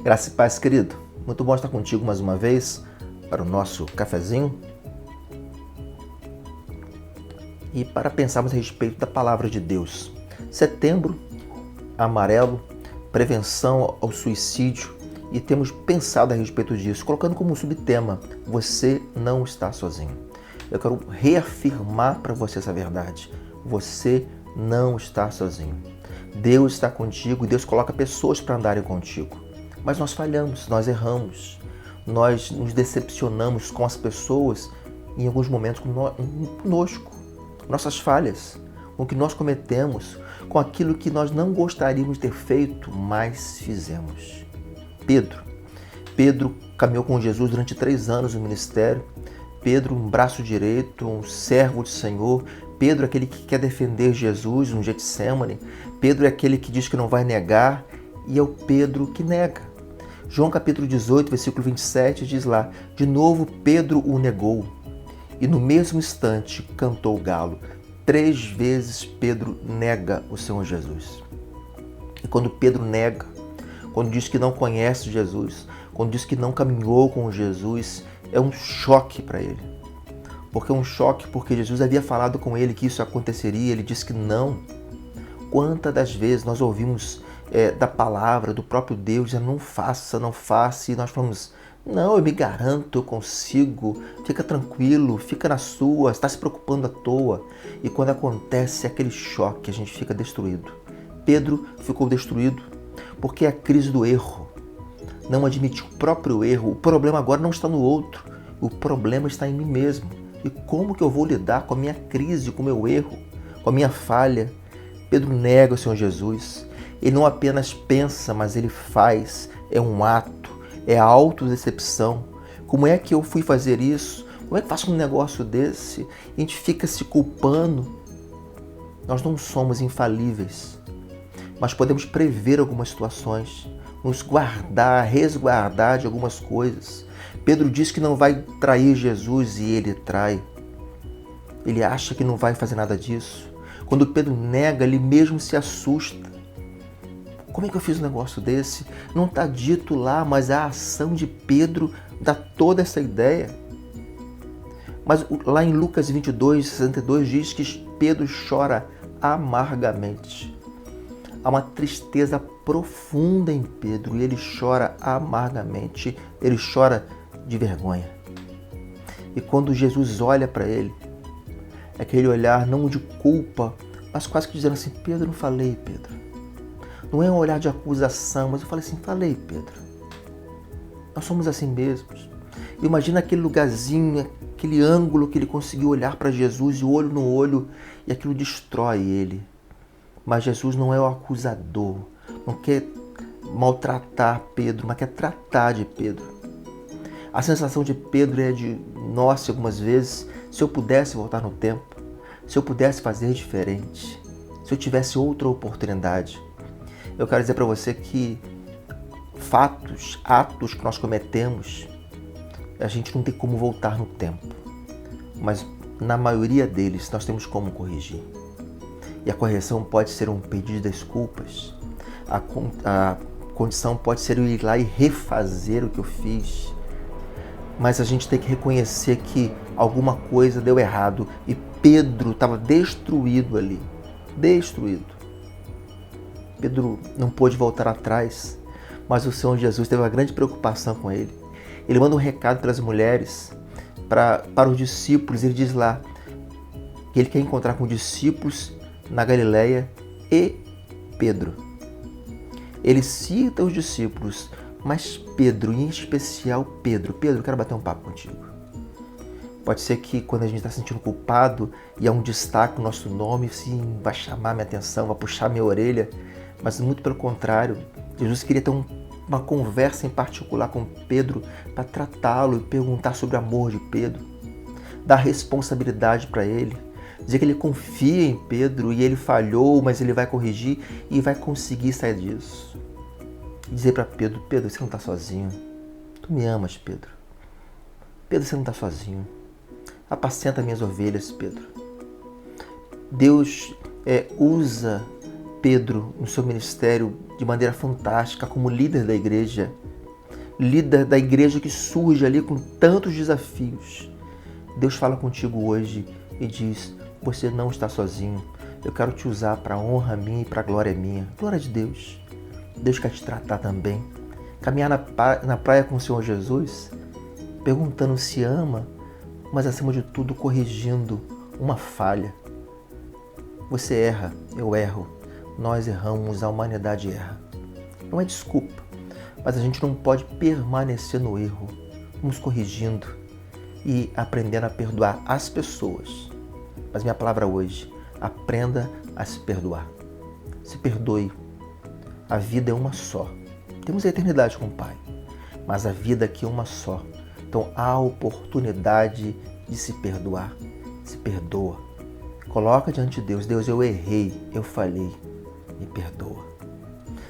Graça e paz, querido. Muito bom estar contigo mais uma vez para o nosso cafezinho e para pensarmos a respeito da palavra de Deus. Setembro amarelo, prevenção ao suicídio, e temos pensado a respeito disso, colocando como subtema: você não está sozinho. Eu quero reafirmar para você essa verdade. Você não está sozinho. Deus está contigo e Deus coloca pessoas para andarem contigo. Mas nós falhamos, nós erramos, nós nos decepcionamos com as pessoas em alguns momentos conosco, nossas falhas, com o que nós cometemos, com aquilo que nós não gostaríamos de ter feito, mas fizemos. Pedro caminhou com Jesus durante 3 anos no ministério. Pedro, um braço direito, um servo do Senhor. Pedro é aquele que quer defender Jesus no Getsemane. Pedro é aquele que diz que não vai negar, e é o Pedro que nega. João capítulo 18, versículo 27 diz lá: de novo Pedro o negou, e no mesmo instante cantou o galo. 3 vezes Pedro nega o Senhor Jesus. E quando Pedro nega, quando diz que não conhece Jesus, quando diz que não caminhou com Jesus, é um choque para ele. Porque é um choque porque Jesus havia falado com ele que isso aconteceria, ele disse que não. Quantas das vezes nós ouvimos da palavra, do próprio Deus, dizendo: não faça, e nós falamos: não, eu me garanto, eu consigo, fica tranquilo, fica na sua, está se preocupando à toa. E quando acontece aquele choque, a gente fica destruído. Pedro ficou destruído porque é a crise do erro. Não admitiu o próprio erro. O problema agora não está no outro, o problema está em mim mesmo. E como que eu vou lidar com a minha crise, com o meu erro, com a minha falha? Pedro nega o Senhor Jesus. Ele não apenas pensa, mas ele faz. É um ato, é a autodecepção. Como é que eu fui fazer isso? Como é que faço um negócio desse? A gente fica se culpando. Nós não somos infalíveis, mas podemos prever algumas situações, nos guardar, resguardar de algumas coisas. Pedro diz que não vai trair Jesus e ele trai. Ele acha que não vai fazer nada disso. Quando Pedro nega, ele mesmo se assusta. Como é que eu fiz um negócio desse? Não está dito lá, mas a ação de Pedro dá toda essa ideia. Mas lá em Lucas 22, 62 diz que Pedro chora amargamente. Há uma tristeza profunda em Pedro e ele chora amargamente, ele chora de vergonha. E quando Jesus olha para ele, é aquele olhar não de culpa, mas quase que dizendo assim: Pedro, não falei, Pedro. Não é um olhar de acusação, mas eu falei assim: falei, Pedro. Nós somos assim mesmos. Imagina aquele lugarzinho, aquele ângulo que ele conseguiu olhar para Jesus, e olho no olho, e aquilo destrói ele. Mas Jesus não é o acusador, não quer maltratar Pedro, mas quer tratar de Pedro. A sensação de Pedro é de: nossa, algumas vezes, se eu pudesse voltar no tempo, se eu pudesse fazer diferente, se eu tivesse outra oportunidade. Eu quero dizer para você que atos que nós cometemos, a gente não tem como voltar no tempo, mas na maioria deles nós temos como corrigir. E a correção pode ser um pedido de desculpas, a condição pode ser eu ir lá e refazer o que eu fiz, mas a gente tem que reconhecer que alguma coisa deu errado e Pedro estava destruído ali, destruído. Pedro não pôde voltar atrás, mas o Senhor Jesus teve uma grande preocupação com ele. Ele manda um recado para as mulheres, para os discípulos. Ele diz lá que ele quer encontrar com discípulos na Galileia e Pedro. Ele cita os discípulos, mas Pedro, em especial Pedro, eu quero bater um papo contigo. Pode ser que quando a gente está se sentindo culpado e há um destaque no nosso nome, sim, vai chamar minha atenção, vai puxar minha orelha, mas muito pelo contrário, Jesus queria ter uma conversa em particular com Pedro para tratá-lo e perguntar sobre o amor de Pedro, dar responsabilidade para ele, dizer que ele confia em Pedro e ele falhou, mas ele vai corrigir e vai conseguir sair disso. E dizer para Pedro: Pedro, você não está sozinho. Tu me amas, Pedro. Pedro, você não está sozinho. Apacenta minhas ovelhas, Pedro. Deus usa Pedro no seu ministério de maneira fantástica como líder da igreja. líder da igreja que surge ali com tantos desafios. Deus fala contigo hoje e diz: você não está sozinho. Eu quero te usar para a honra minha e para a glória minha. Glória de Deus. Deus quer te tratar também. Caminhar na praia com o Senhor Jesus, perguntando se ama, mas acima de tudo corrigindo uma falha. Você erra, eu erro, nós erramos, a humanidade erra. Não é desculpa, mas a gente não pode permanecer no erro. Vamos corrigindo e aprendendo a perdoar as pessoas. Mas minha palavra hoje: aprenda a se perdoar. Se perdoe. A vida é uma só. Temos a eternidade com o Pai, mas a vida aqui é uma só. Então há a oportunidade de se perdoar. Se perdoa. Coloca diante de Deus: Deus, eu errei, eu falhei, me perdoa.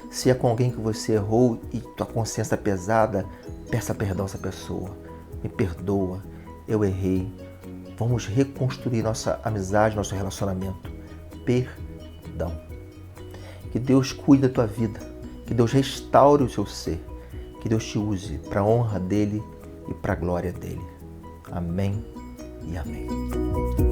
Se é com alguém que você errou e tua consciência é pesada, peça perdão a essa pessoa. Me perdoa, eu errei. Vamos reconstruir nossa amizade, nosso relacionamento. Perdão. Que Deus cuide da tua vida. Que Deus restaure o seu ser. Que Deus te use para a honra dele e para a glória dele. Amém e amém.